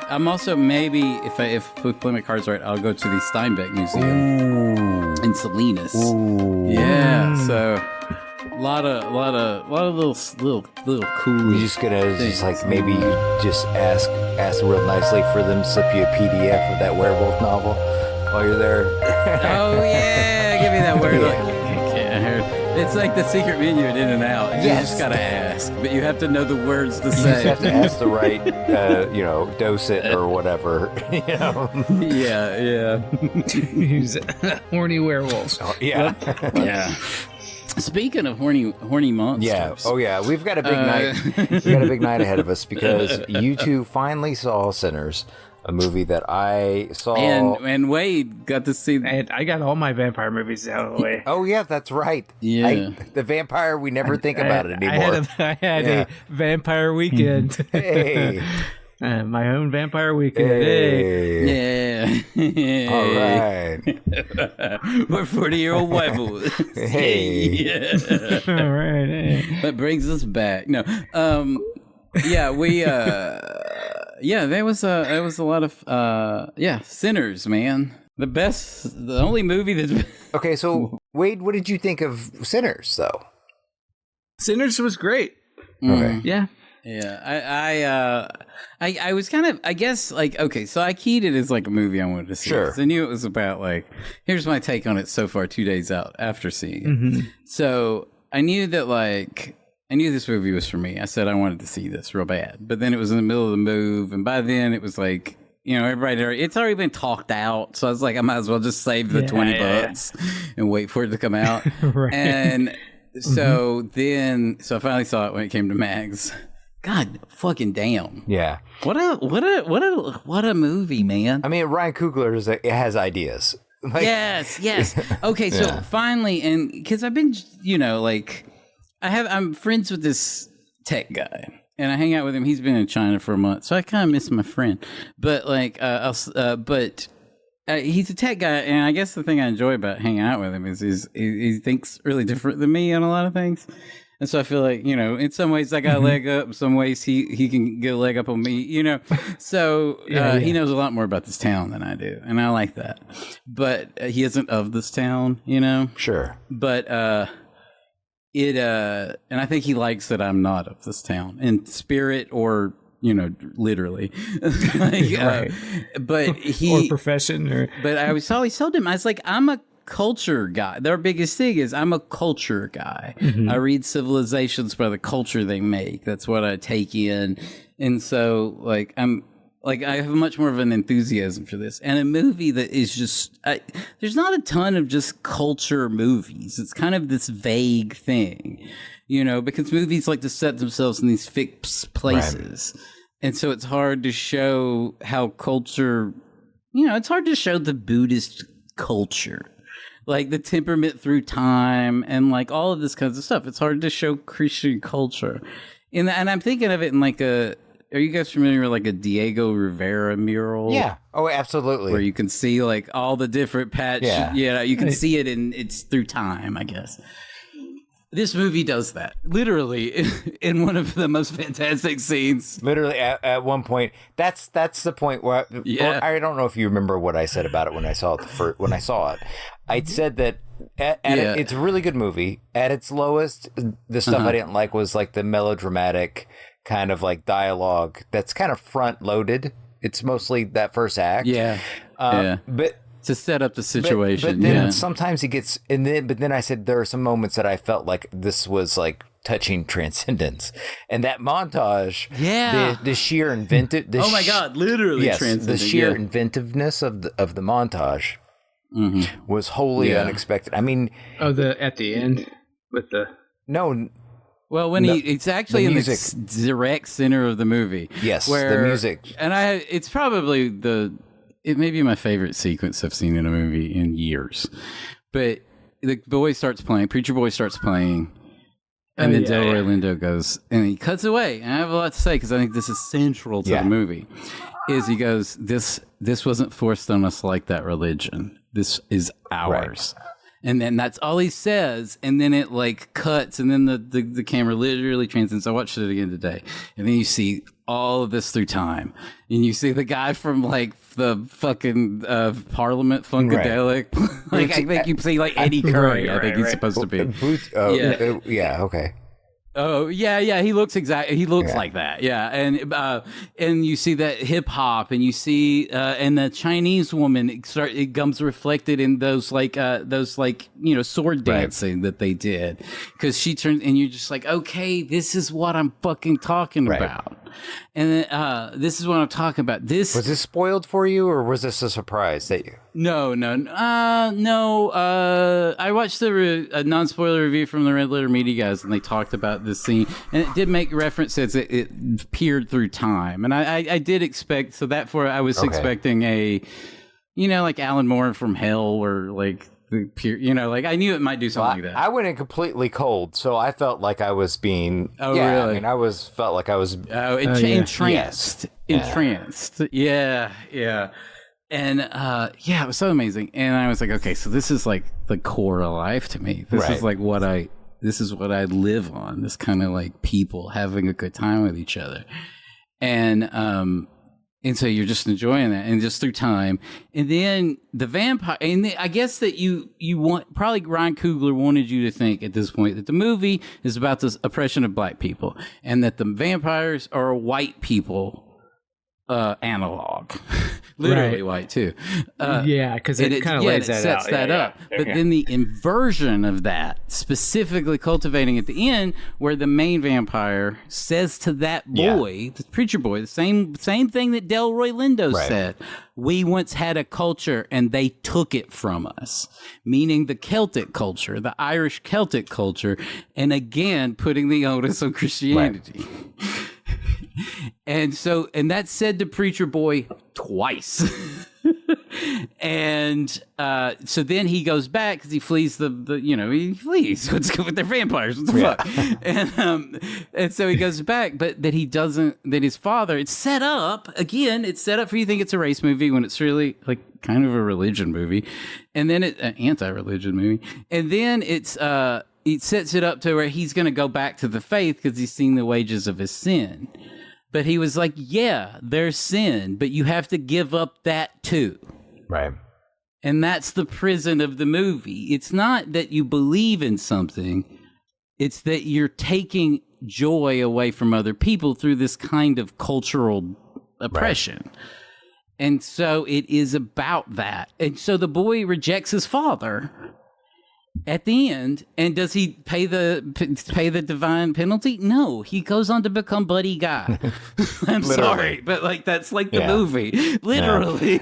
I'm also maybe if we play my cards right, I'll go to the Steinbeck Museum in Salinas. Ooh. Yeah, so a lot of little cool. You're just gonna just like maybe just ask real nicely for them to slip you a PDF of that werewolf novel while you're there. Oh yeah, give me that word. It's like the secret menu at In-N-Out. You just gotta ask, but you have to know the words to say. You just have to ask the right, dose it or whatever. Yeah. Use horny werewolves. Oh, yeah. Yeah. Speaking of horny monsters. Yeah. Oh yeah. We've got a big night. We got a big night ahead of us because you two finally saw Sinners, a movie that I saw. And Wade got to see. I got all my vampire movies out of the way. Oh yeah, that's right. Yeah. The vampire. We never think about it anymore. I had a vampire weekend. Hey. My own vampire weekend. Hey. Yeah. All right. We're 40-year-old white boys. Hey. Yeah. All right. Hey. That brings us back. No. Yeah, we there was a lot of Sinners, man. The only movie that's Okay, so Wade, what did you think of Sinners though? Sinners was great. Okay. Yeah. Yeah, I was kind of, I guess, like, okay, so I keyed it as like a movie I wanted to see. Sure. I knew it was about, like, here's my take on it so far 2 days out after seeing it. Mm-hmm. So I knew that, like, I knew this movie was for me. I said I wanted to see this real bad. But then it was in the middle of the move, and by then it was like, it's already been talked out. So I was like, I might as well just save the $20 and wait for it to come out. Right. And so so I finally saw it when it came to Mags. God fucking damn. Yeah. What a movie, man. I mean, Ryan Coogler has ideas. Like, Yes. Okay, so finally, and because I've been, I'm friends with this tech guy, and I hang out with him. He's been in China for a month, so I kind of miss my friend. But he's a tech guy, and I guess the thing I enjoy about hanging out with him is he thinks really different than me on a lot of things. And so I feel like, in some ways I got a leg up, in some ways he can get a leg up on me, So he knows a lot more about this town than I do, and I like that. But he isn't of this town, Sure. But and I think he likes that I'm not of this town in spirit or literally. Right. But or profession But I always told him, I was like, I'm a culture guy. Their biggest thing is I'm a culture guy. Mm-hmm. I read civilizations by the culture they make. That's what I take in. And so I have much more of an enthusiasm for this. And a movie that is just there's not a ton of just culture movies. It's kind of this vague thing, because movies like to set themselves in these fixed places. Right. And so it's hard to show how culture, it's hard to show the Buddhist culture. Like the temperament through time and like all of this kinds of stuff. It's hard to show Christian culture. And I'm thinking of it in like are you guys familiar with like a Diego Rivera mural? Yeah. Oh, absolutely. Where you can see like all the different patches. Yeah. You can see it it's through time, I guess. This movie does that literally in one of the most fantastic scenes. Literally at one point, that's the point where I don't know if you remember what I said about it when I saw it. I said that it's a really good movie. At its lowest, the stuff I didn't like was like the melodramatic kind of like dialogue that's kind of front loaded. It's mostly that first act. But to set up the situation. But then sometimes he gets, but then I said there are some moments that I felt like this was like touching transcendence, and that montage, the sheer inventive. Oh my God, literally, the sheer inventiveness of the montage was wholly unexpected. I mean, at the end with the Well, when it's actually in the direct center of the movie. Yes, where, the music, and it's probably it may be my favorite sequence I've seen in a movie in years. But the preacher boy starts playing, and then Delroy Lindo goes, and he cuts away. And I have a lot to say because I think this is central to the movie. He goes, this wasn't forced on us like that religion. This is ours. Right. And then that's all he says, and then it like cuts, and then the camera literally transcends. I watched it again today, and then you see all of this through time, and you see the guy from like the fucking Parliament Funkadelic. Like I think you see like Eddie Curry. I think he's supposed to be. Okay. Oh yeah, he looks like that. Yeah, and you see that hip hop, and you see and the Chinese woman it comes reflected in those sword dancing that they did, because she turned, and you're just like, okay, this is what I'm fucking talking about. And this is what I'm talking about. This was this spoiled for you, or was this a surprise that you? No. I watched the non-spoiler review from the Red Letter Media guys, and they talked about this scene, and it did make references. It peered through time, and I did expect. So therefore, I was expecting a, like Alan Moore from Hell, or like. Like I knew it might do something like that. I went in completely cold, so I felt like I was being. Oh, really? I mean, felt like I was. Entranced. Entranced. Yeah. And it was so amazing. And I was like, okay, so this is like the core of life to me. This is like this is what I live on. This kind of like people having a good time with each other, and so you're just enjoying that, and just through time. And then the vampire, and I guess that you want, probably Ryan Coogler wanted you to think at this point that the movie is about this oppression of black people, and that the vampires are white people analog. Literally white too. Because it kind of lays that sets out. that up. But then the inversion of that, specifically cultivating at the end, where the main vampire says to that boy, the preacher boy, the same thing that Delroy Lindo said. We once had a culture and they took it from us, meaning the Celtic culture, the Irish Celtic culture, and again putting the onus on Christianity. And that's said to Preacher Boy twice. And so then he goes back because he flees he flees. What's good with their vampires? What the fuck? And so he goes back, but that he doesn't, that his father, it's set up for you to think it's a race movie when it's really like kind of a religion movie. And then anti-religion movie. And then it sets it up to where he's going to go back to the faith because he's seen the wages of his sin. But he was like, yeah, there's sin, but you have to give up that too. Right. And that's the prison of the movie. It's not that you believe in something. It's that you're taking joy away from other people through this kind of cultural oppression. Right. And so it is about that. And so the boy rejects his father at the end, and does he pay the divine penalty? No, he goes on to become Buddy Guy. I'm sorry, but like that's like the movie, literally.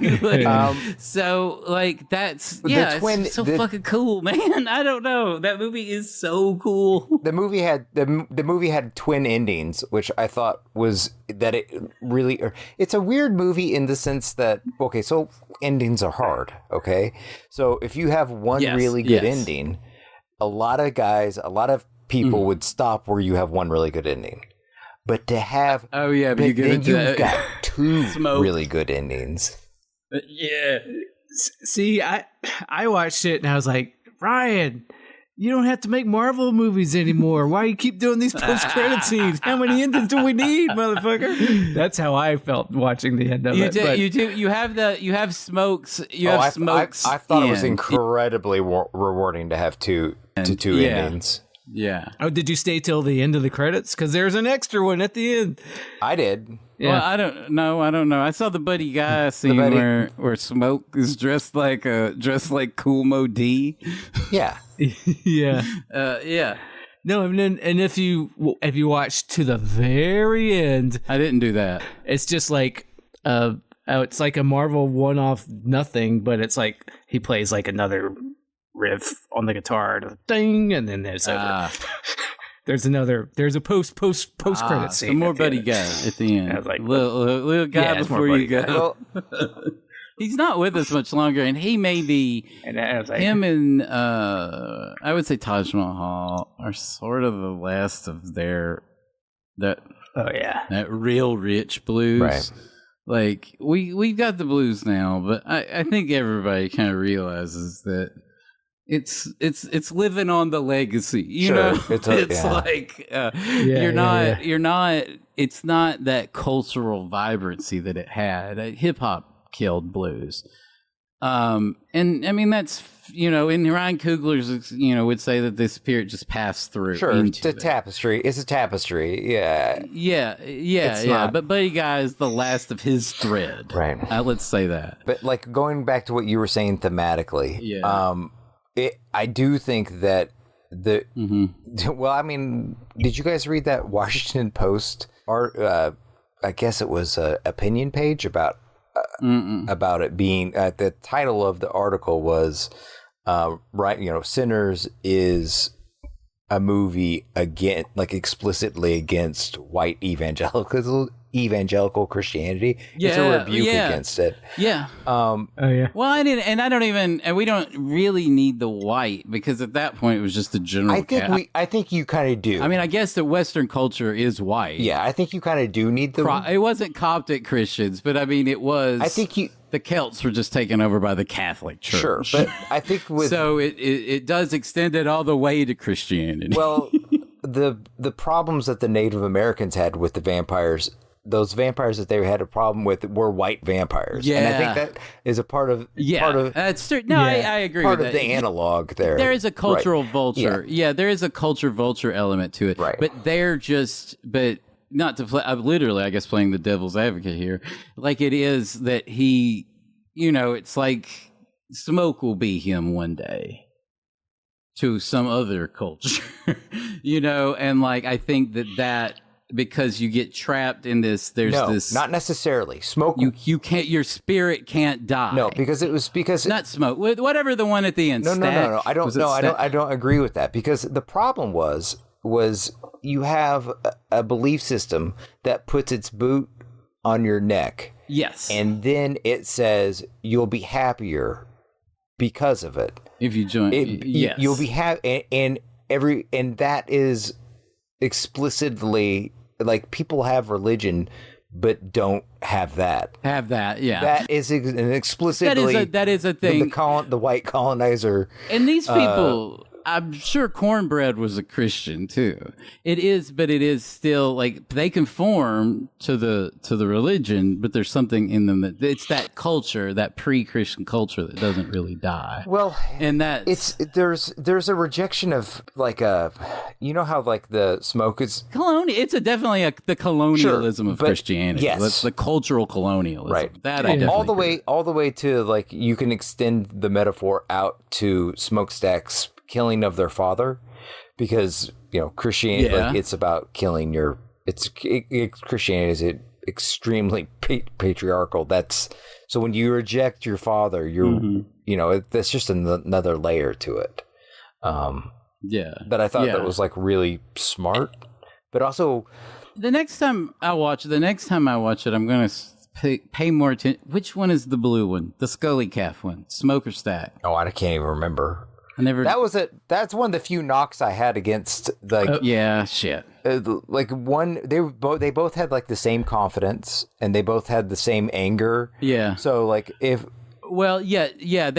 So like that's it's so fucking cool, man. I don't know, that movie is so cool. The movie had twin endings, which I thought was that it really. It's a weird movie in the sense that so endings are hard. Okay, so if you have one really good ending. A lot of people would stop where you have one really good ending. But to have... Oh, yeah, but you've got two really good endings. Yeah. See, I watched it and I was like, Ryan, you don't have to make Marvel movies anymore. Why you keep doing these post-credit scenes? How many endings do we need, motherfucker? That's how I felt watching the end of it. You do. You have Smokes. Smokes. I thought it was incredibly rewarding to have two endings. Yeah. Oh, did you stay till the end of the credits? Because there's an extra one at the end. I did. Yeah. Well, I don't know. I saw the Buddy Guy scene where Smoke is dressed like Cool Mo D. Yeah. Yeah. Yeah. No, and if you watch to the very end, I didn't do that. It's just like it's like a Marvel one-off nothing, but it's like he plays like another riff on the guitar, ding, and then there's there's a post credit scene. Some more Buddy Guy at the end. I was like, little guy before you go. He's not with us much longer, and he may be. And I was like, him and I would say Taj Mahal are sort of the last of that real rich blues. Right. Like we've got the blues now, but I think everybody kind of realizes that. It's living on the legacy, you know. You're not. it's not that cultural vibrancy that it had. Hip hop killed blues. And I mean, that's, and Ryan Coogler's, would say that the spirit just passed through. Sure, it's a tapestry. It's a tapestry. Yeah. Yeah. But Buddy Guy is the last of his thread. Right. Let's say that. But like going back to what you were saying thematically, I do think that well, I mean, did you guys read that Washington Post I guess it was an opinion page about it being the title of the article was Sinners is a movie explicitly against white evangelical Christianity. It's a rebuke against it. Yeah. Oh yeah. Well, we don't really need the white, because at that point it was just a general. I think you kind of do. I mean, I guess the Western culture is white. Yeah, I think you kind of do need the. It wasn't Coptic Christians, but I mean, it was. I think the Celts were just taken over by the Catholic Church. Sure, but I think so it does extend it all the way to Christianity. Well, the problems that the Native Americans had with the vampires. Those vampires that they had a problem with were white vampires. Yeah. And I think that is a part of that's true. No, I agree with that. Part of the analog there. There is a cultural vulture. Yeah, there is a culture vulture element to it. Right. But not to play, I'm literally, I guess, playing the devil's advocate here. Like, it is that he, it's like Smoke will be him one day to some other culture, and like, I think that because you get trapped in this, this. Not necessarily. Smoke. You can't. Your spirit can't die. No, because not Smoke. Whatever the one at the end. No. I don't agree with that, because the problem was you have a belief system that puts its boot on your neck. Yes. And then it says you'll be happier because of it. If you join. Yes. You'll be happy, and that is explicitly. Like, people have religion, but don't have that. Yeah. That is explicitly. That is a thing. The white colonizer. And these people, I'm sure Cornbread was a Christian too. It is, but it is still like they conform to the religion, but there's something in them that it's that culture, that pre-Christian culture that doesn't really die. Well, and that there's a rejection of like how like the Smoke is colonial. It's definitely the colonialism of Christianity. Yes, that's the cultural colonialism. Right. That I definitely all the way to, like, you can extend the metaphor out to Smokestack's killing of their father, because Christianity, like, it's about killing Christianity is extremely patriarchal. So when you reject your father, you're that's just another layer to it. That I thought that was like really smart, but also the next time I watch it, I'm going to pay more attention. Which one is the blue one? The Scully Calf one, Smoke or Stack? Oh, I can't even remember. That's one of the few knocks I had against shit. They both had like the same confidence, and they both had the same anger. Yeah. So like they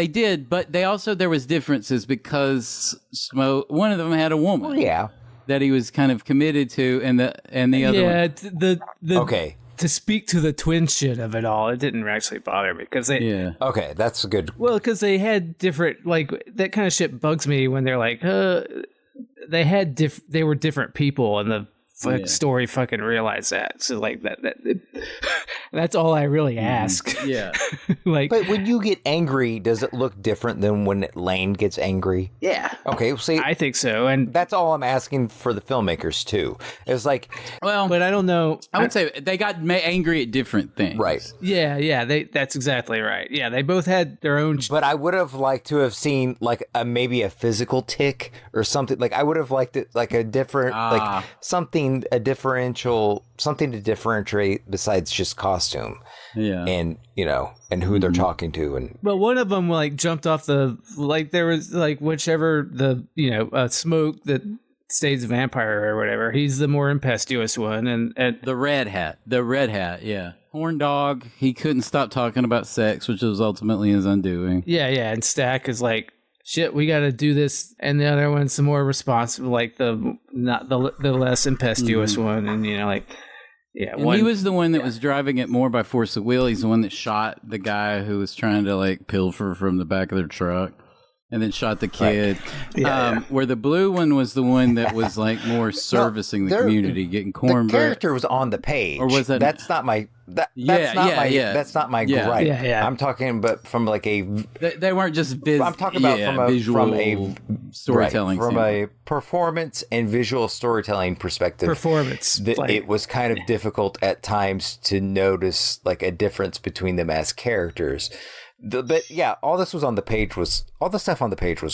did, but there was differences because one of them had a woman. Well, yeah. That he was kind of committed to, and the other one. Okay. To speak to the twin shit of it all, it didn't actually bother me because Okay, that's good. Well, because they had different, like, that kind of shit bugs me when they're like, they were different people, and the story fucking realized that. So like that's all I really ask. Yeah. But when you get angry, does it look different than when Lane gets angry? Yeah. Okay. See, I think so, and that's all I'm asking for the filmmakers too. It's like, but I don't know. I would say they got angry at different things. Right. Yeah. That's exactly right. Yeah, they both had their own. But I would have liked to have seen like maybe a physical tick or something. Like I would have liked it like a different something to differentiate besides just costume. Yeah. And and who they're talking to. And well, one of them like jumped off there was like whichever the Smoke that stays a vampire or whatever, he's the more impetuous one, and the red hat, yeah. Horn dog, he couldn't stop talking about sex, which was ultimately his undoing. Yeah, and Stack is like, shit, we got to do this, and the other one's the more responsible, like the less impetuous one, and like Yeah, and he was the one that was driving it more by force of will. He's the one that shot the guy who was trying to like pilfer from the back of their truck, and then shot the kid. Right. Where the blue one was the one that was like more servicing the community, getting corn. The character was on the page, or was that? That's not my. That's not my gripe. I'm talking, but from like a. They weren't just. I'm talking about from a storytelling, from a performance and visual storytelling perspective. It was kind of difficult at times to notice like a difference between them as characters. But yeah, all the stuff on the page was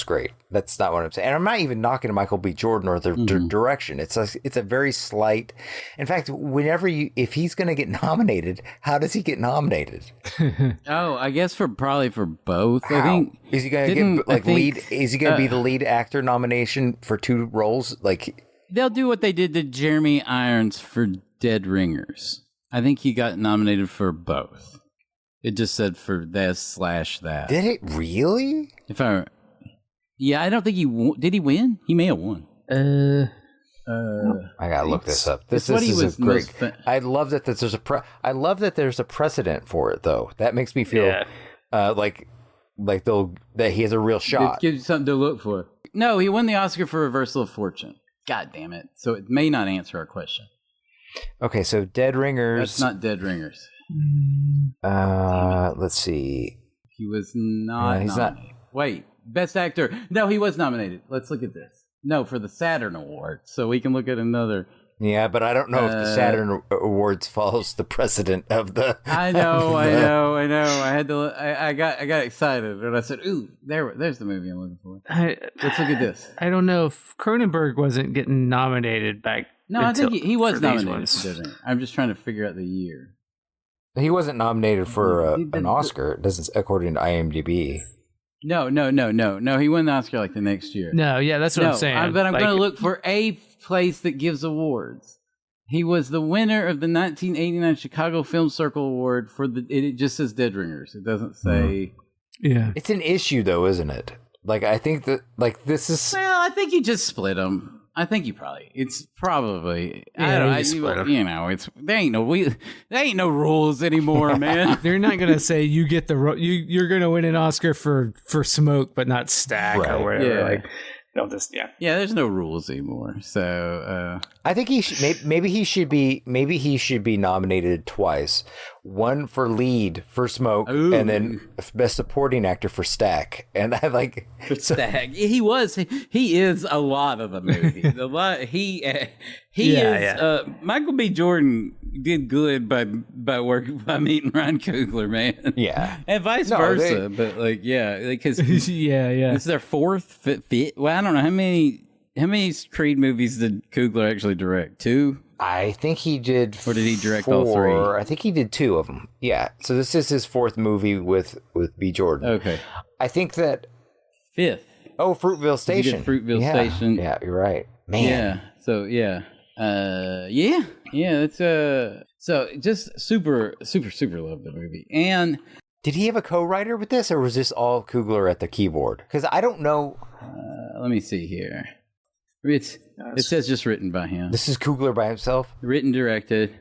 great. That's not what I'm saying. And I'm not even knocking Michael B. Jordan or the direction. It's a very slight. In fact, if he's going to get nominated, how does he get nominated? I guess probably for both. How? I think is he going to get lead? Is he going to be the lead actor nomination for 2 roles? Like they'll do what they did to Jeremy Irons for Dead Ringers. I think he got nominated for both. It just said for this/that. Did it really? I don't think did he win? He may have won. I gotta look this up. This is a great. I love that there's a precedent for it though. That makes me feel like that he has a real shot. It gives you something to look for. No, he won the Oscar for Reversal of Fortune. God damn it! So it may not answer our question. Okay, so Dead Ringers. That's not Dead Ringers. Let's see. He was not nominated. Wait, Best Actor. No, he was nominated. Let's look at this. No, for the Saturn Award. So we can look at another. Yeah, but I don't know if the Saturn Awards follows the precedent of the. I know. I had to. I got excited and I said, "Ooh, there's the movie I'm looking for." Let's look at this. I don't know if Cronenberg wasn't getting nominated back. No, I think he was nominated. I'm just trying to figure out the year. He wasn't nominated for an Oscar. It doesn't, according to IMDb. No. He won the Oscar like the next year. No, yeah, that's what I'm saying. But I'm going to look for a place that gives awards. He was the winner of the 1989 Chicago Film Circle Award for it just says Dead Ringers. It doesn't say. Yeah, it's an issue though, isn't it? Like I think that this is. Well, I think you just split them. I think it's probably. There ain't no rules anymore, man. They're not gonna say you get you're gonna win an Oscar for Smoke, but not Stack or whatever. Yeah. Like they'll just there's no rules anymore. So I think he should, maybe he should be nominated twice. One for lead for Smoke, and then best supporting actor for Stack. And I like Stack. He is a lot of the movie. He is. Michael B. Jordan did good by meeting Ryan Coogler, man. Yeah, and vice versa. But because it's their fourth fit. Well, I don't know how many Creed movies did Coogler actually direct? 2. I think he did. Or did he direct 4. all 3? I think he did 2 of them. Yeah. So this is his 4th movie with B. Jordan. Okay. I think that 5th. Oh, Fruitvale Station. Fruitvale Station. Yeah, you're right, man. Yeah. So It's so just super love the movie. And did he have a co-writer with this, or was this all Coogler at the keyboard? Because I don't know. Let me see here. It says just written by him. This is Coogler by himself? Written, directed.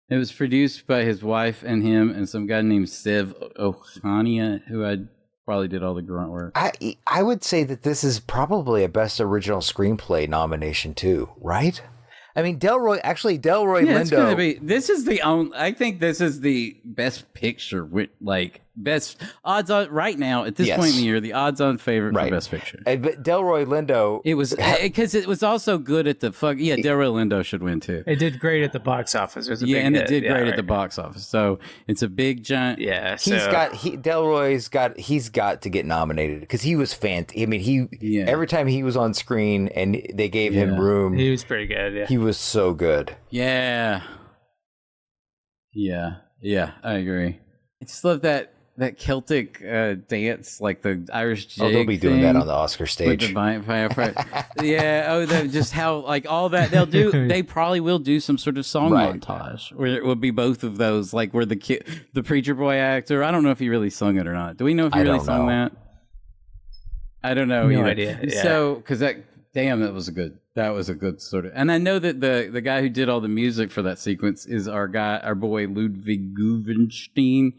It was produced by his wife and him and some guy named Sev Ohania, who probably did all the grunt work. I would say that this is probably a Best Original Screenplay nomination too, right? I mean, Delroy Lindo. This is the only. I think this is the best picture with best odds on right now at this point in the year. The odds on favorite for best picture. But Delroy Lindo. It was because it was also good at the Delroy Lindo should win too. It did great at the box office. It was a big and hit. It did great at the box office. So it's a big giant. Yeah, He's got to get nominated because he was fantastic. I mean, every time he was on screen and they gave him room, he was pretty good. Yeah. He was so good. Yeah, I agree. I just love that Celtic dance, like the Irish jig. They'll be doing that on the Oscar stage. Just how all that they'll do. They probably will do some sort of song montage where it will be both of those, like where the preacher boy actor. I don't know if he really sung it or not. Do we know if he really sung that? I don't know. No idea. Yeah. So because Damn, that was a good sort of. And I know that the guy who did all the music for that sequence is our boy Ludwig Göransson.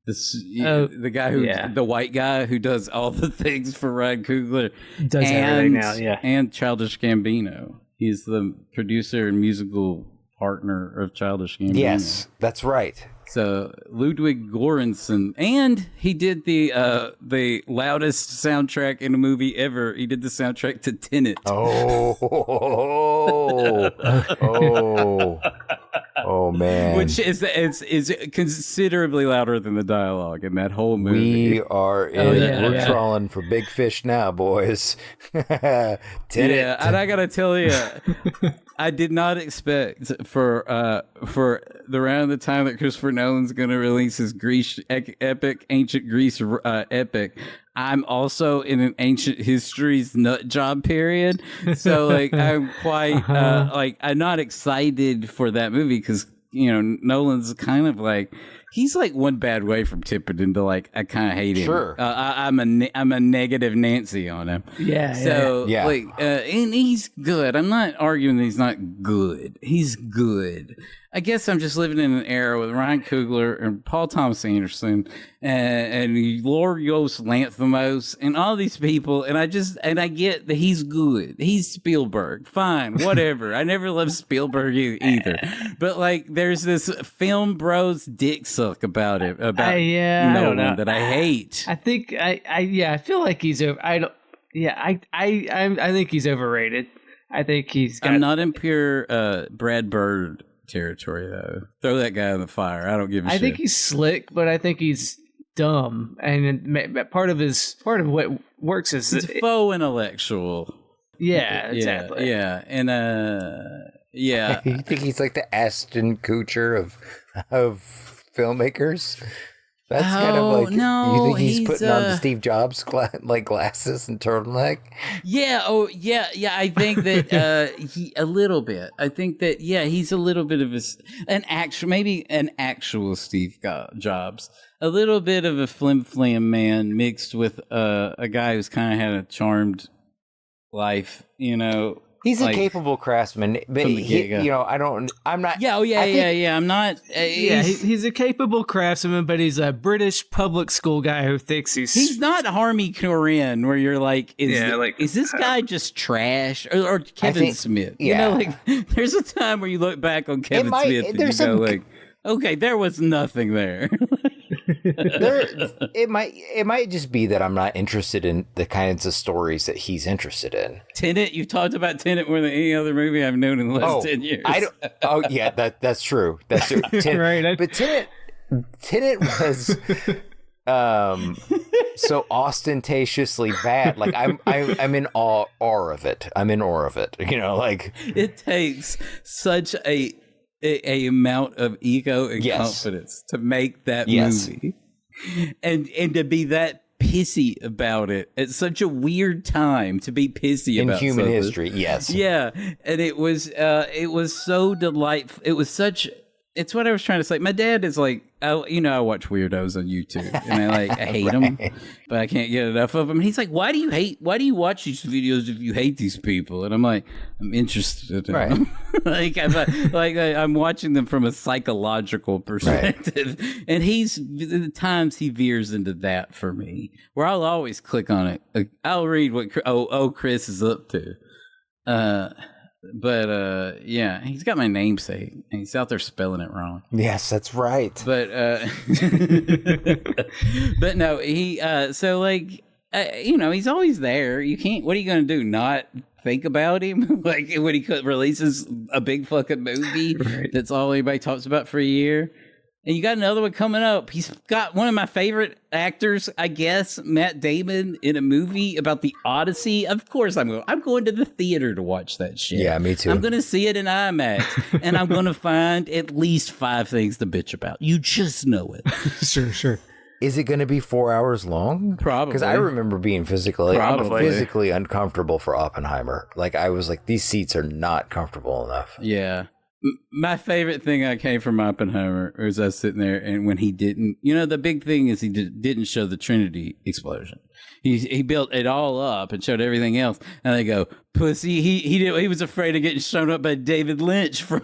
The guy the white guy who does all the things for Ryan Coogler. Does everything now, yeah. And Childish Gambino. He's the producer and musical partner of Childish Gambino. Yes, that's right. So Ludwig Göransson, and he did the loudest soundtrack in a movie ever. He did the soundtrack to Tenet. Oh man! Which is considerably louder than the dialogue in that whole movie. We are we're trawling for big fish now, boys. Tenet. Yeah, and I gotta tell you, I did not expect for around the time that Christopher Nolan's going to release his ancient Greece epic. I'm also in an ancient history's nut job period, so like I'm quite I'm not excited for that movie because Nolan's kind of like. He's like one bad way from tipping into like I kind of hate him. Sure, I'm a negative Nancy on him. Yeah. So and he's good. I'm not arguing that he's not good. He's good. I guess I'm just living in an era with Ryan Coogler and Paul Thomas Anderson and Yorgos Lanthimos and all these people, and I get that he's good. He's Spielberg, fine, whatever. I never loved Spielberg either, but like there's this film bros dick suck about it Nolan that I hate. I think I feel like he's over. I think he's overrated. I think I'm not in pure Brad Bird territory though. Throw that guy in the fire. I don't give a shit. I think he's slick, but I think he's dumb, and part of what works is he's faux intellectual. Yeah, exactly. Yeah, and yeah. You think he's like the Ashton Kutcher of filmmakers? That's kind of like you think he's putting on the Steve Jobs glasses and turtleneck? Yeah. Oh, yeah. Yeah. I think that he a little bit. I think that he's a little bit of an actual Steve Jobs, a little bit of a flim flam man mixed with a guy who's kind of had a charmed life. He's a capable craftsman, but I'm not. I'm not. He's a capable craftsman, but he's a British public school guy who thinks he's not Harmy Korine, where you're like, is this guy just trash or Kevin Smith? Yeah. There's a time where you look back on Kevin Smith and you go like, okay, there was nothing there. It might just be that I'm not interested in the kinds of stories that he's interested in. Tenet, you've talked about Tenet more than any other movie I've known in the last 10 years. That's true. That's true. Right. But Tenet was so ostentatiously bad. Like I'm in awe of it. I'm in awe of it. It takes such a amount of ego and confidence to make that movie, and to be that pissy about it at such a weird time to be pissy about in human something. history. Yes, yeah, and it was so delightful. It's what I was trying to say. My dad is like, I watch weirdos on YouTube, and I hate them, but I can't get enough of them. And he's like, why do you watch these videos if you hate these people? And I'm like, I'm interested in them. I'm watching them from a psychological perspective. Right. And the times he veers into that for me, where I'll always click on it. I'll read what Chris is up to. But he's got my namesake, and he's out there spelling it wrong. Yes, that's right. But but no, he he's always there. You can't. What are you going to do? Not think about him? Like when he releases a big fucking movie that's all anybody talks about for a year. And you got another one coming up. He's got one of my favorite actors, I guess, Matt Damon, in a movie about the Odyssey. Of course I'm going to the theater to watch that shit. Yeah, me too. I'm going to see it in IMAX, and I'm going to find at least 5 things to bitch about. You just know it. Sure. Is it going to be 4 hours long? Probably. Because I remember being physically uncomfortable for Oppenheimer. Like, I was like, these seats are not comfortable enough. Yeah. My favorite thing I came from Oppenheimer was us sitting there, and when he didn't, the big thing is he didn't show the Trinity explosion. He built it all up and showed everything else, and they go, "Pussy." He was afraid of getting shown up by David Lynch from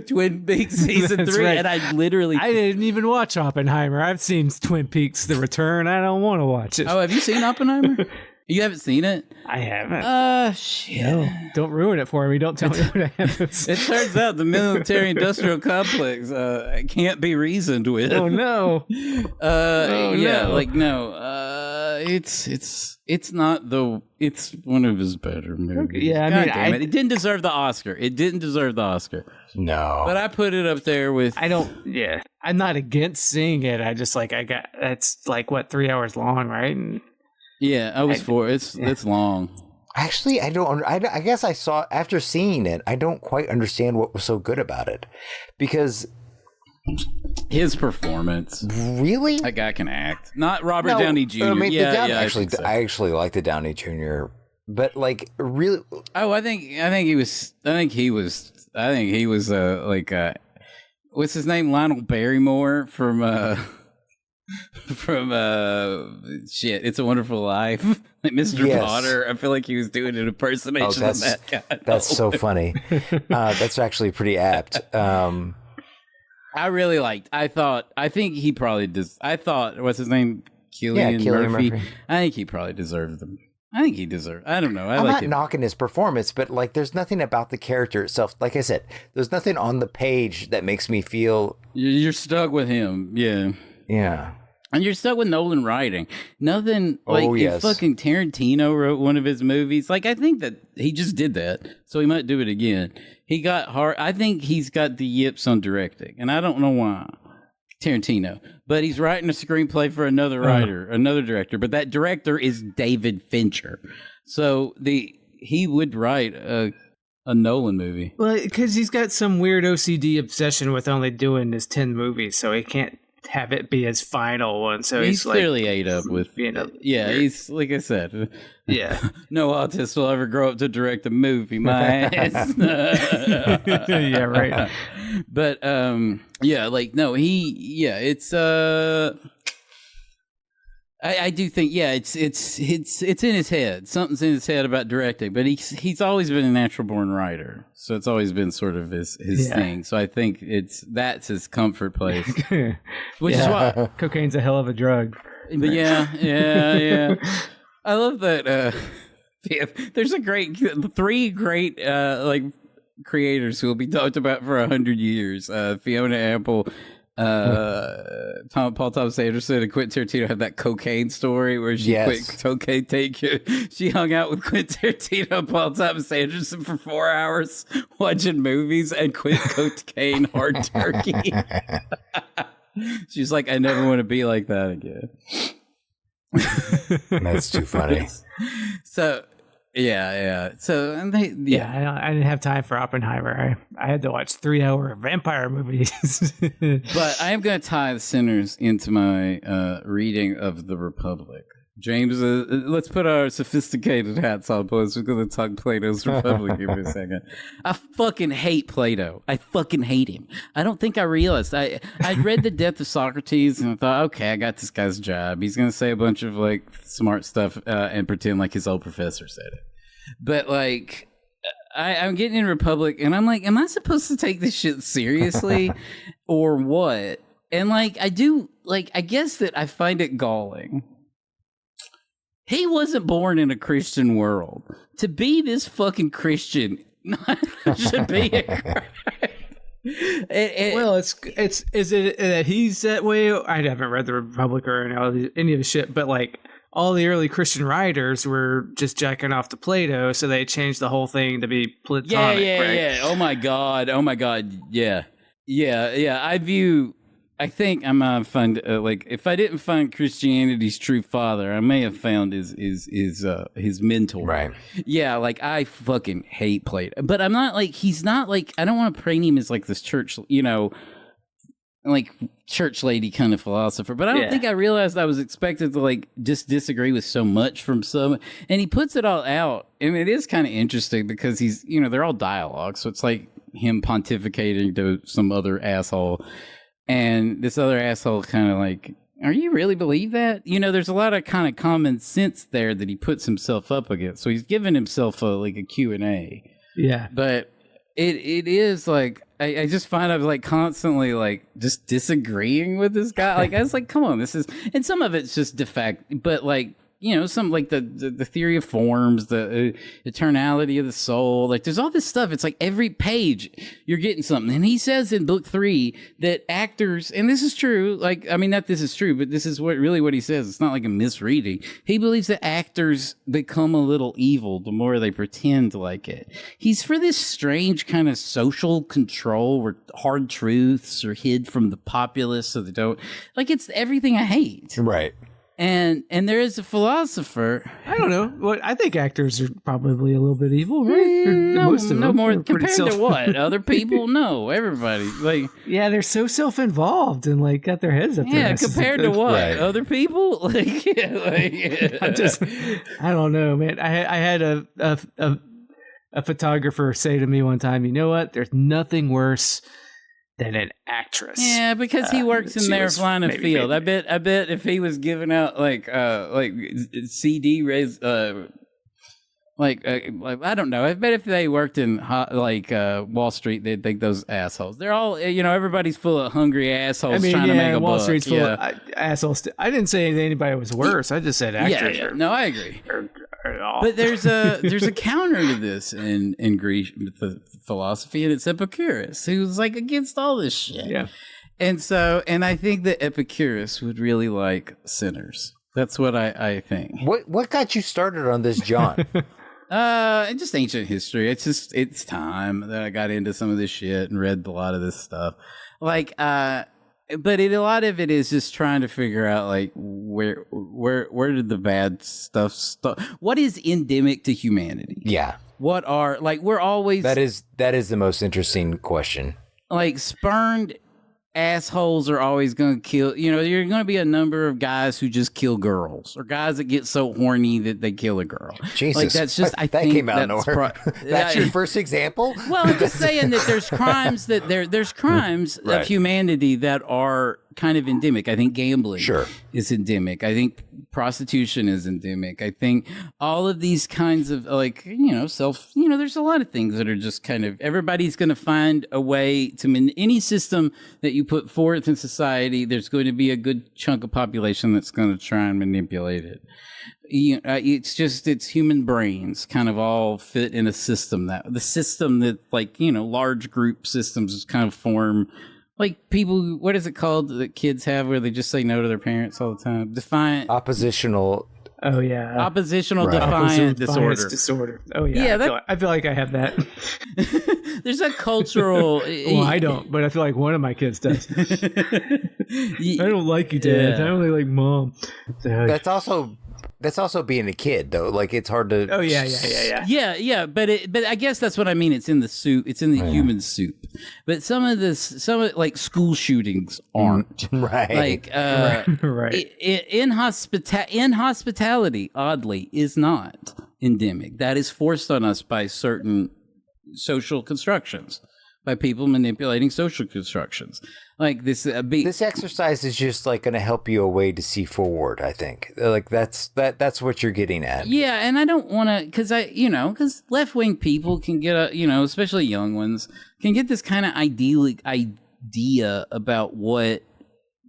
Twin Peaks season 3, right. And I didn't even watch Oppenheimer. I've seen Twin Peaks: The Return. I don't want to watch it. Oh, have you seen Oppenheimer? You haven't seen it? I haven't. Shit. No, don't ruin it for me. Don't tell me what happens. It turns out the military-industrial complex can't be reasoned with. Oh no. It's not the. It's one of his better movies. Yeah, damn it. It didn't deserve the Oscar. No. But I put it up there with. I'm not against seeing it. I just it's 3 hours long, right? And I was for it. It's long. Actually, I don't. I guess I saw after seeing it. I don't quite understand what was so good about it, because his performance. Really, that guy can act. Not Robert Downey Jr. I actually like the Downey Jr. But really. Oh, I think he was. What's his name? Lionel Barrymore from. It's a Wonderful Life, like Mr. Potter. I feel like he was doing an impersonation of that guy. That's so funny. That's actually pretty apt. I really liked. I think he probably does. I thought, what's his name? Cillian Murphy. I think he probably deserved them. I think he deserved. I don't know. I'm not knocking his performance, but there's nothing about the character itself. Like I said, there's nothing on the page that makes me feel you're stuck with him. Yeah. Yeah. And you're stuck with Nolan writing. Nothing if fucking Tarantino wrote one of his movies. I think that he just did that, so he might do it again. He got hard. I think he's got the yips on directing, and I don't know why. Tarantino, but he's writing a screenplay for another writer, another director. But that director is David Fincher, so he would write a Nolan movie. Well, because he's got some weird OCD obsession with only doing his 10 movies, so he can't have it be his final one. So he's clearly ate up with he's like I said, no autist will ever grow up to direct a movie, my ass. Yeah, right. But it's I do think it's in his head. Something's in his head about directing, but he's always been a natural born writer, so it's always been sort of his thing. So I think that's his comfort place, which is why cocaine's a hell of a drug. But yeah. I love that. There's three great creators who will be talked about for 100 years. Fiona Apple. Paul Thomas Anderson and Quentin Tarantino have that cocaine story where she quit cocaine she hung out with Quentin Tarantino and Paul Thomas Anderson for 4 hours watching movies and quit cocaine hard turkey. She's like, I never want to be like that again. That's too funny. So So and I didn't have time for Oppenheimer. I had to watch 3-hour vampire movies. But I am going to tie the Sinners into my reading of The Republic. James, let's put our sophisticated hats on, boys. We're going to talk Plato's Republic here for a second. I fucking hate Plato. I fucking hate him. I don't think I realized. I read The Death of Socrates and I thought, okay, I got this guy's job. He's going to say a bunch of smart stuff and pretend like his old professor said it. But I'm getting in Republic and I'm like, am I supposed to take this shit seriously or what? And I guess that I find it galling. He wasn't born in a Christian world. To be this fucking Christian should be a crime. Well, is it that he's that way? I haven't read The Republic or any of the shit, but all the early Christian writers were just jacking off to Plato, so they changed the whole thing to be Platonic. Yeah. Oh my god. Yeah. I think I'm gonna find if I didn't find Christianity's true father, I may have found his mentor. Right. Yeah, I fucking hate Plato, but I'm not he's not I don't want to paint him as this church, church lady kind of philosopher. But I don't think I realized I was expected to just disagree with so much from some, and he puts it all out, and it is kind of interesting because he's they're all dialogue, so it's him pontificating to some other asshole, and this other asshole kind of like, are you really believe that? You know, there's a lot of kind of common sense there that he puts himself up against. So he's giving himself a Q&A. Yeah. But it is like, I just find I'm like constantly like just disagreeing with this guy. Like I was like, come on, this is, and some of it's just defect, but like, you know, some like the theory of forms, the eternality of the soul. Like there's all this stuff. It's like every page you're getting something. And he says in book 3 that actors, and this is true. Like, I mean, not this is true, but this is what he says. It's not like a misreading. He believes that actors become a little evil the more they pretend like it. He's for this strange kind of social control where hard truths are hid from the populace so they don't, like, it's everything I hate. Right. And there is a philosopher. I don't know. Well, I think actors are probably a little bit evil, right? Most of them. More compared to what? Other people? No, everybody. Like, yeah, they're so self-involved and like got their heads up. Yeah, compared to what? Right. Other people? Like, I don't know, man. I had a photographer say to me one time, you know what? There's nothing worse than an actress. Yeah, because he works in their line of field. I bet if he was giving out like CD like I don't know. I bet if they worked in Wall Street, they'd think those assholes. They're all, you know, everybody's full of hungry assholes trying to make a Wall buck. Street's full of assholes. I didn't say anybody was worse. I just said actors. Yeah. No, I agree. Are But there's a counter to this in Greek philosophy, and it's Epicurious, who's like against all this shit. Yeah. And I think that Epicurious would really like sinners. That's what I think. What got you started on this, John? Just ancient history. It's time that I got into some of this shit and read a lot of this stuff. Like, but a lot of it is just trying to figure out like where did the bad stuff start? What is endemic to humanity? Yeah. What are, like, we're always, that is the most interesting question. Like, spurned assholes are always going to kill, you know, you're going to be a number of guys who just kill girls, or guys that get so horny that they kill a girl. Jesus. Like, that's just, I that think came out of nowhere. That's your first example? Well, I'm just saying that there's crimes there's crimes Right. of humanity that are kind of endemic. I think gambling is endemic. I think prostitution is endemic. I think all of these kinds of, like, you know, there's a lot of things that are just kind of, everybody's going to find a way to, any system that you put forth in society, there's going to be a good chunk of population that's going to try and manipulate it. It's human brains kind of all fit in a system that like, you know, large group systems kind of form. Like people, what is it called that kids have where they just say no to their parents all the time? Oppositional. Oh yeah. Oppositional defiant disorder. Oh yeah. Yeah. I feel like I have that. There's a cultural. Well, I don't, but I feel like one of my kids does. I don't like you, Dad. I only like Mom. That's also being a kid, though. Like, it's hard to. Oh yeah. But I guess that's what I mean. It's in the soup. It's in the human soup. But some of like school shootings aren't right. Like right. In hospitality, oddly, is not endemic. That is forced on us by certain social constructions, by people manipulating social constructions. Like this, this exercise is just like going to help you a way to see forward. I think like that's what you're getting at. Yeah, and I don't want to, because left wing people can get especially young ones can get this kind of idyllic idea about what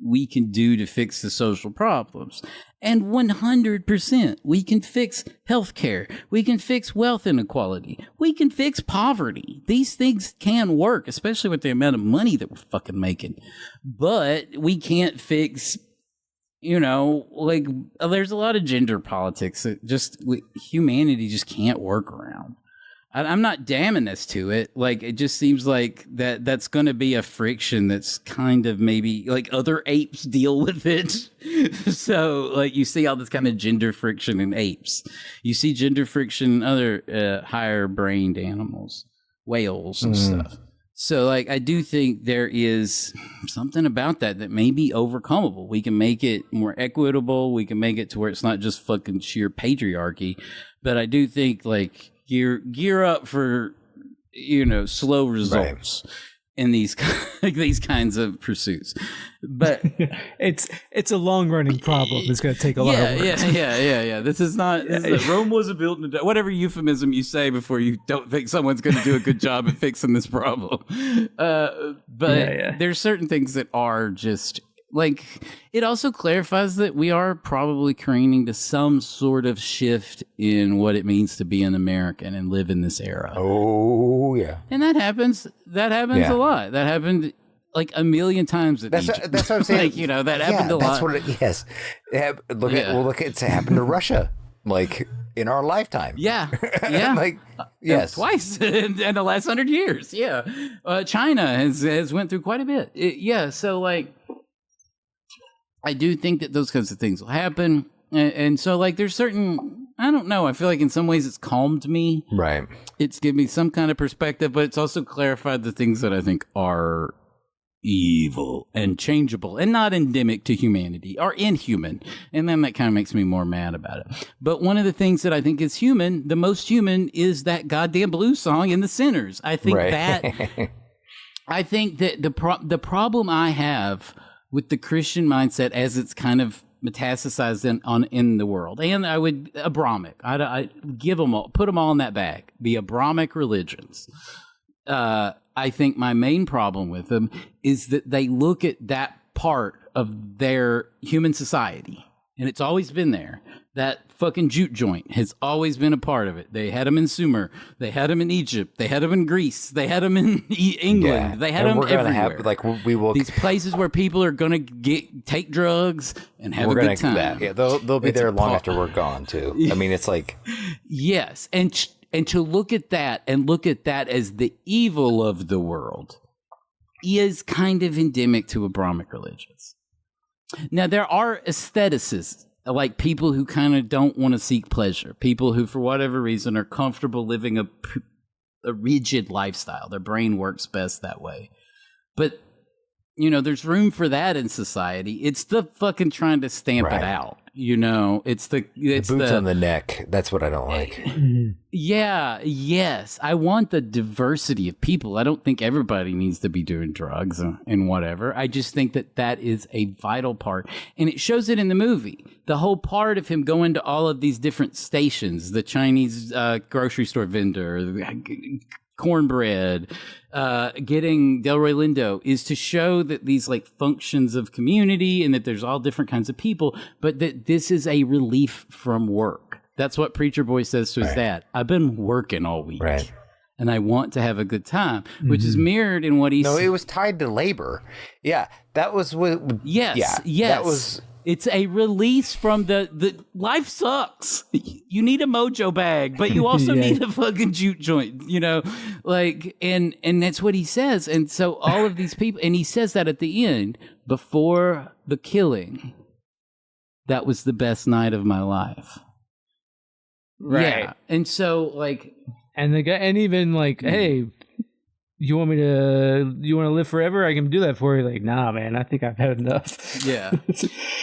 we can do to fix the social problems. And 100%, we can fix healthcare. We can fix wealth inequality. We can fix poverty. These things can work, especially with the amount of money that we're fucking making. But we can't fix, like, there's a lot of gender politics that humanity just can't work around. I'm not damning this to it. Like, it just seems like that's going to be a friction that's kind of maybe like other apes deal with it. So, like, you see all this kind of gender friction in apes. You see gender friction in other higher brained animals, whales and stuff. So, like, I do think there is something about that may be overcomable. We can make it more equitable. We can make it to where it's not just fucking sheer patriarchy. But I do think, like, gear up for slow results in these kinds of pursuits. But it's a long running problem. It's going to take a lot of work. Yeah. This is Rome wasn't built in a day. Whatever euphemism you say before you don't think someone's going to do a good job at fixing this problem. But there's certain things that are just like, it also clarifies that we are probably careening to some sort of shift in what it means to be an American and live in this era. Oh, yeah. And that happens a lot. That happened like a million times at Egypt. That's what I'm saying. That happened a lot. Yes. It's happened to Russia, like, in our lifetime. Yeah. Yes. Twice in the last 100 years. Yeah. China has went through quite a bit. So, like, I do think that those kinds of things will happen. And so, like, there's certain, I don't know, I feel like in some ways it's calmed me. Right. It's given me some kind of perspective, but it's also clarified the things that I think are evil and changeable and not endemic to humanity, are inhuman. And then that kind of makes me more mad about it. But one of the things that I think is human, the most human, is that goddamn blues song in The Sinners. I think that the problem I have with the Christian mindset as it's kind of metastasized in the world, and I would Abrahamic, I give them all, put them all in that bag, the Abrahamic religions. I think my main problem with them is that they look at that part of their human society, and it's always been there. That fucking jute joint has always been a part of it. They had them in Sumer. They had them in Egypt. They had them in Greece. They had them in England. Yeah. They had them everywhere. We will these places where people are going to take drugs and have a good time. Yeah, they'll be there long after we're gone too. I mean, it's like yes, and to look at that as the evil of the world is kind of endemic to Abrahamic religions. Now there are aestheticists, like people who kind of don't want to seek pleasure, people who, for whatever reason, are comfortable living a rigid lifestyle. Their brain works best that way. But, there's room for that in society. It's the fucking trying to stamp it out. It's the boots on the neck. That's what I don't like. Yeah. Yes. I want the diversity of people. I don't think everybody needs to be doing drugs and whatever. I just think that is a vital part. And it shows it in the movie. The whole part of him going to all of these different stations, the Chinese grocery store vendor, cornbread, getting Delroy Lindo, is to show that these like functions of community and that there's all different kinds of people, but that this is a relief from work. That's what Preacher Boy says to his dad. I've been working all week. Right. And I want to have a good time, which is mirrored in what he said. No, it was tied to labor. Yeah. That was what. Yes. That was. It's a release from the life sucks. You need a mojo bag, but you also need a fucking jute joint, and that's what he says. And so all of these people, and he says that at the end, before the killing, that was the best night of my life. Right. Yeah. And so and the guy, and even hey, you want to live forever? I can do that for you. Like, nah, man, I think I've had enough. Yeah.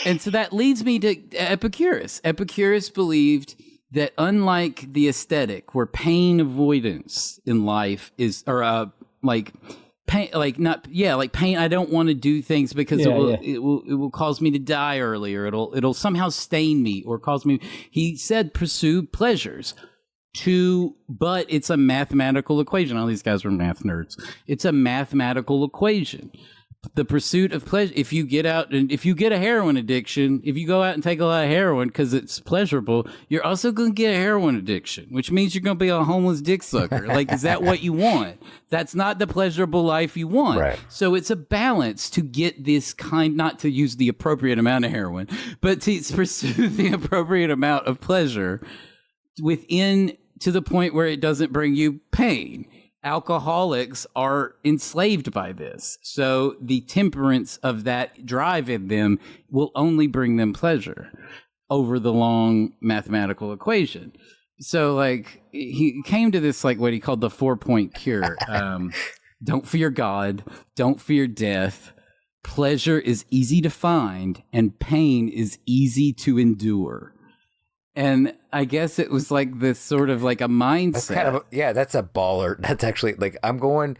And so that leads me to Epicurious. Epicurious believed that unlike the aesthetic, where pain avoidance in life is, or pain, pain. I don't want to do things because it will cause me to die earlier. It'll somehow stain me or cause me. He said, pursue pleasures. But it's a mathematical equation. All these guys were math nerds. It's a mathematical equation. The pursuit of pleasure. If you get out and if you get a heroin addiction, if you go out and take a lot of heroin because it's pleasurable, you're also going to get a heroin addiction, which means you're going to be a homeless dick sucker. Is that what you want? That's not the pleasurable life you want. Right. So it's a balance to get this not to use the appropriate amount of heroin, but to pursue the appropriate amount of pleasure within, to the point where it doesn't bring you pain. Alcoholics are enslaved by this. So the temperance of that drive in them will only bring them pleasure over the long mathematical equation. So he came to this, what he called the 4-point cure. Don't fear God. Don't fear death. Pleasure is easy to find and pain is easy to endure. And I guess it was like this sort of like a mindset. That's kind of that's a baller. That's actually like I'm going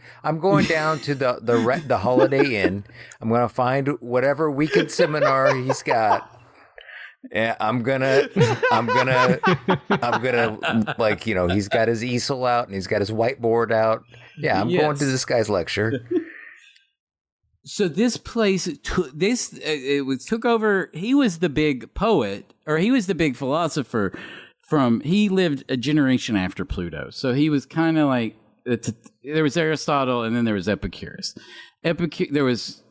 down to the Holiday Inn. I'm gonna find whatever weekend seminar he's got. Yeah, I'm gonna like he's got his easel out and he's got his whiteboard out. Yeah, I'm going to this guy's lecture. So this place took over. He was the big poet, or he was the big philosopher. He lived a generation after Pluto, so he was kind of like there was Aristotle, and then there was Epicurus. There was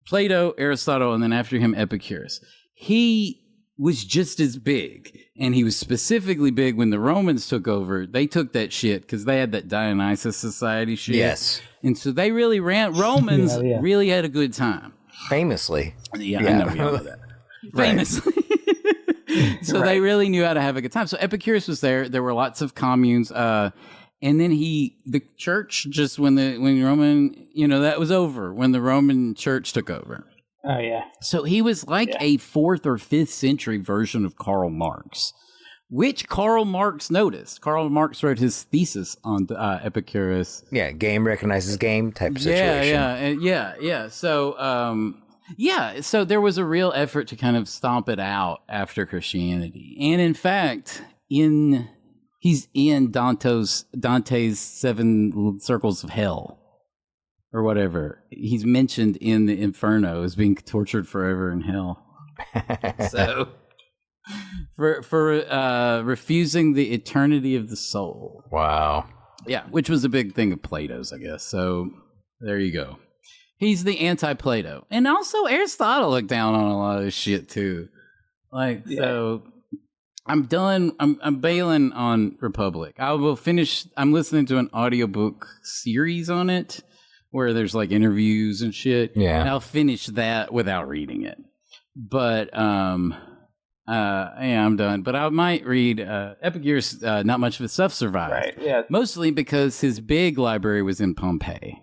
Plato, Aristotle, and then after him Epicurus. He was just as big, and he was specifically big when the Romans took over. They took that shit because they had that Dionysus Society shit. Yes. And so they really Romans really had a good time. Famously. Yeah. I know we all know that. Famously. So they really knew how to have a good time. So Epicurus was there. There were lots of communes. And then the church, just when Roman, that was over, when the Roman church took over. Oh, yeah. So he was like a 4th or 5th century version of Karl Marx, which Karl Marx noticed. Karl Marx wrote his thesis on Epicurus. Yeah, game recognizes game type situation. Yeah. So there was a real effort to kind of stomp it out after Christianity. And in fact, he's in Dante's 7 Circles of Hell. Or whatever. He's mentioned in the Inferno as being tortured forever in hell. So, for refusing the eternity of the soul. Wow. Yeah, which was a big thing of Plato's, I guess. So, there you go. He's the anti-Plato. And also, Aristotle looked down on a lot of this shit, too. So, I'm done. I'm bailing on Republic. I will finish. I'm listening to an audiobook series on it, where there's like interviews and shit. Yeah. And I'll finish that without reading it. But I'm done. But I might read Epicurus. Not much of his stuff survived. Right. Yeah. Mostly because his big library was in Pompeii.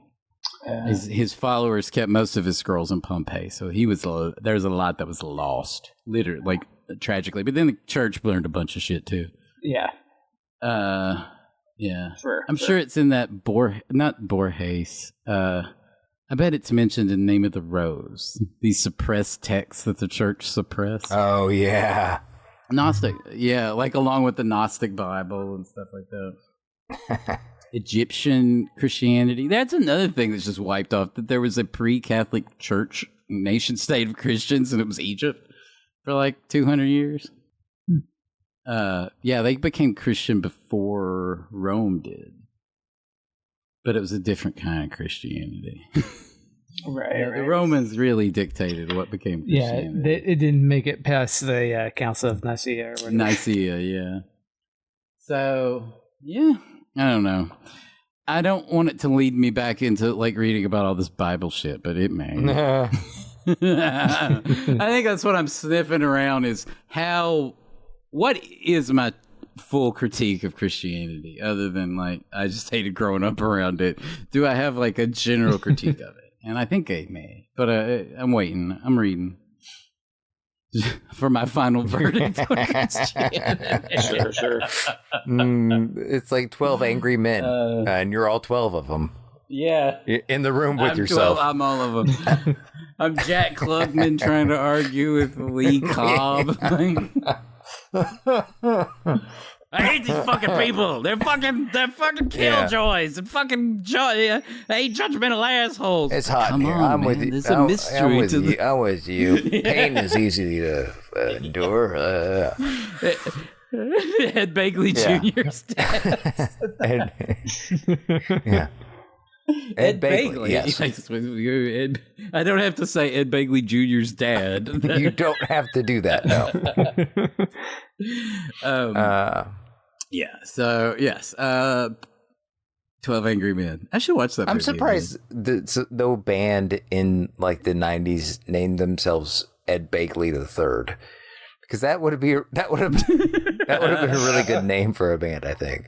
His followers kept most of his scrolls in Pompeii, so there's a lot that was lost, literally, like tragically. But then the church learned a bunch of shit too. Yeah. Yeah. Sure. I'm sure it's in that not Borges. I bet it's mentioned in Name of the Rose. These suppressed texts that the church suppressed. Oh yeah. Gnostic. Yeah, like along with the Gnostic Bible and stuff like that. Egyptian Christianity. That's another thing that's just wiped off. That there was a pre-Catholic church nation state of Christians, and it was Egypt for like 200 years. They became Christian before Rome did, but it was a different kind of Christianity. Right. The Romans really dictated what became Christianity. Yeah, it didn't make it past the Council of Nicaea or whatever. Nicaea, yeah. So, yeah, I don't know. I don't want it to lead me back into like reading about all this Bible shit, but it may. I think that's what I'm sniffing around is what is my full critique of Christianity other than like I just hated growing up around it? Do I have like a general critique of it? And I think I may, but I'm waiting. I'm reading for my final verdict on Christianity. Sure. It's like 12 angry men, and you're all 12 of them. Yeah. In the room with yourself. 12, I'm all of them. I'm Jack Klugman trying to argue with Lee Cobb. I hate these fucking people. They're fucking killjoys and fucking I hate judgmental assholes. It's hot Come here. on, I'm man. with you. There's a mystery to the... I'm with you. Pain is easy to endure. Ed Begley Jr.'s dad. Yeah. Ed Begley. Yes. I don't have to say Ed Begley Jr.'s dad. You don't have to do that. No. Yeah. So yes. 12 Angry Men. I should watch that. I'm surprised no band in like the 90s named themselves Ed Begley III, because that would have been a really good name for a band, I think.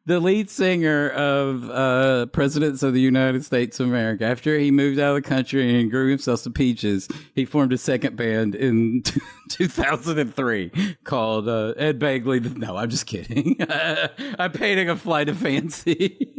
The lead singer of Presidents of the United States of America, after he moved out of the country and grew himself some peaches, he formed a second band in 2003 called Ed Begley. No, I'm just kidding. I'm painting a flight of fancy.